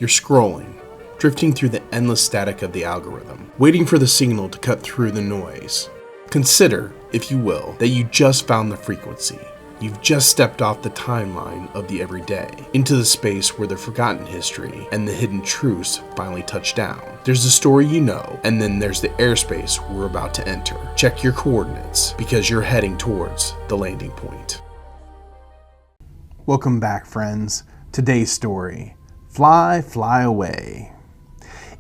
You're scrolling, drifting through the endless static of the algorithm, waiting for the signal to cut through the noise. Consider, if you will, that you just found the frequency. You've just stepped off the timeline of the everyday, into the space where the forgotten history and the hidden truths finally touch down. There's the story you know, and then there's the airspace we're about to enter. Check your coordinates, because you're heading towards the landing point. Welcome back, friends. Today's story, Fly, Fly Away.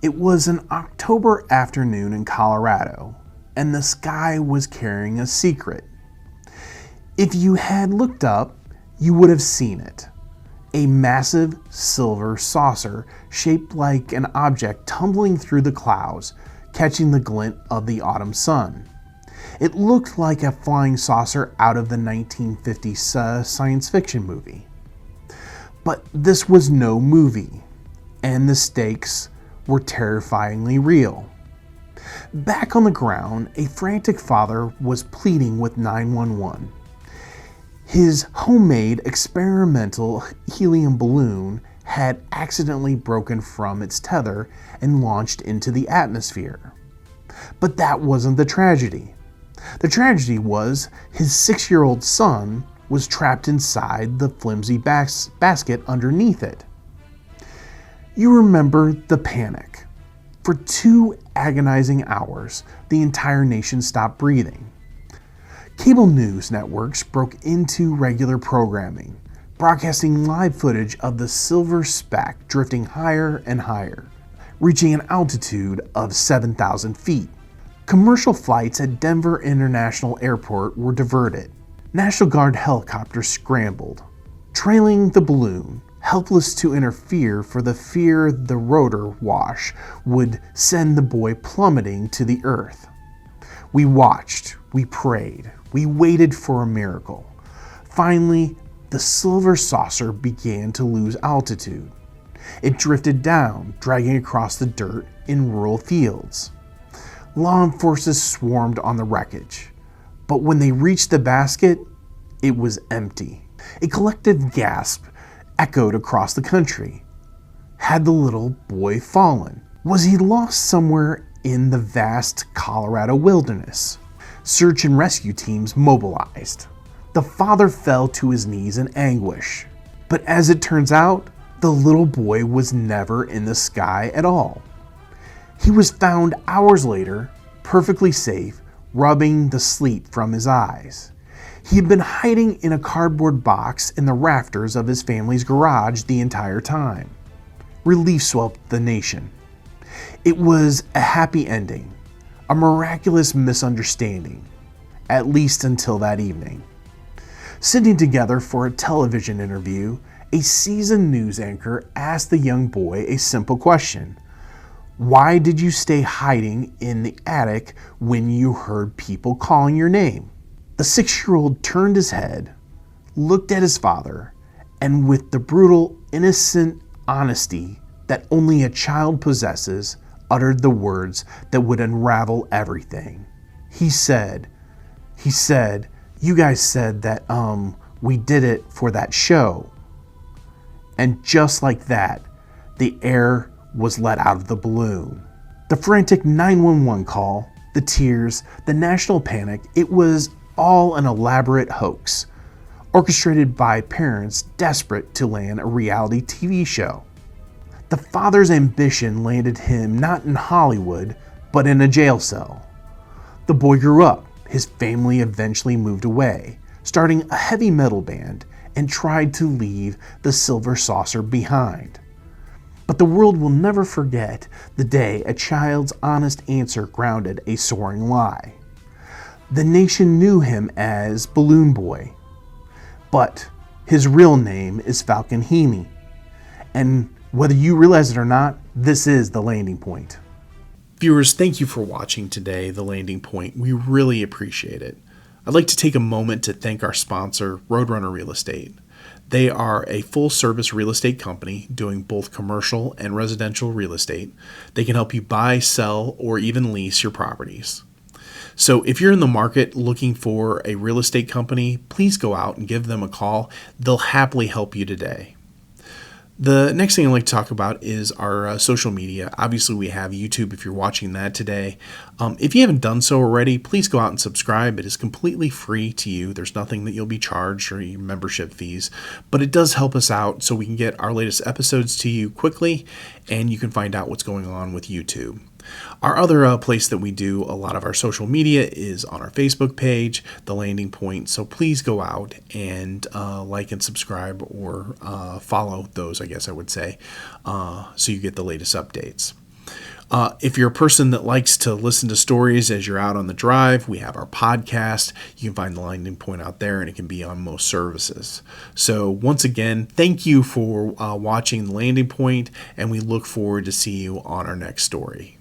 It was an October afternoon in Colorado, and the sky was carrying a secret. If you had looked up, you would have seen it. A massive silver saucer shaped like an object tumbling through the clouds, catching the glint of the autumn sun. It looked like a flying saucer out of the 1950s science fiction movie. But this was no movie, and the stakes were terrifyingly real. Back on the ground, a frantic father was pleading with 911. His homemade experimental helium balloon had accidentally broken from its tether and launched into the atmosphere. But that wasn't the tragedy. The tragedy was his 6-year-old son was trapped inside the flimsy basket underneath it. You remember the panic. For 2 agonizing hours, the entire nation stopped breathing. Cable news networks broke into regular programming, broadcasting live footage of the silver speck drifting higher and higher, reaching an altitude of 7,000 feet. Commercial flights at Denver International Airport were diverted. National Guard helicopters scrambled, trailing the balloon, helpless to interfere for the fear the rotor wash would send the boy plummeting to the earth. We watched, we prayed, we waited for a miracle. Finally, the silver saucer began to lose altitude. It drifted down, dragging across the dirt in rural fields. Law enforcement swarmed on the wreckage, but when they reached the basket, it was empty. A collective gasp echoed across the country. Had the little boy fallen? Was he lost somewhere in the vast Colorado wilderness? Search and rescue teams mobilized. The father fell to his knees in anguish. But as it turns out, the little boy was never in the sky at all. He was found hours later, perfectly safe, rubbing the sleep from his eyes. He had been hiding in a cardboard box in the rafters of his family's garage the entire time. Relief swept the nation. It was a happy ending, a miraculous misunderstanding, at least until that evening. Sitting together for a television interview, a seasoned news anchor asked the young boy a simple question. Why did you stay hiding in the attic when you heard people calling your name? The 6-year-old turned his head, looked at his father, and with the brutal, innocent honesty that only a child possesses, uttered the words that would unravel everything. He said, you guys said that, we did it for that show. And just like that, the air was let out of the balloon. The frantic 911 call, the tears, the national panic, it was all an elaborate hoax, orchestrated by parents desperate to land a reality TV show. The father's ambition landed him not in Hollywood, but in a jail cell. The boy grew up. His family eventually moved away, starting a heavy metal band, and tried to leave the silver saucer behind. But the world will never forget the day a child's honest answer grounded a soaring lie. The nation knew him as Balloon Boy, but his real name is Falcon Heaney. And whether you realize it or not, this is the landing point. Viewers, thank you for watching today, The Landing Point. We really appreciate it. I'd like to take a moment to thank our sponsor, Roadrunner Real Estate. They are a full-service real estate company doing both commercial and residential real estate. They can help you buy, sell, or even lease your properties. So if you're in the market looking for a real estate company, please go out and give them a call. They'll happily help you today. The next thing I'd like to talk about is our social media. Obviously, we have YouTube if you're watching that today. If you haven't done so already, please go out and subscribe. It is completely free to you. There's nothing that you'll be charged or your membership fees, but it does help us out so we can get our latest episodes to you quickly, and you can find out what's going on with YouTube. Our other place that we do a lot of our social media is on our Facebook page, The Landing Point. So please go out and like and subscribe, or follow those, I guess I would say, so you get the latest updates. If you're a person that likes to listen to stories as you're out on the drive, we have our podcast. You can find The Landing Point out there, and it can be on most services. So once again, thank you for watching The Landing Point, and we look forward to see you on our next story.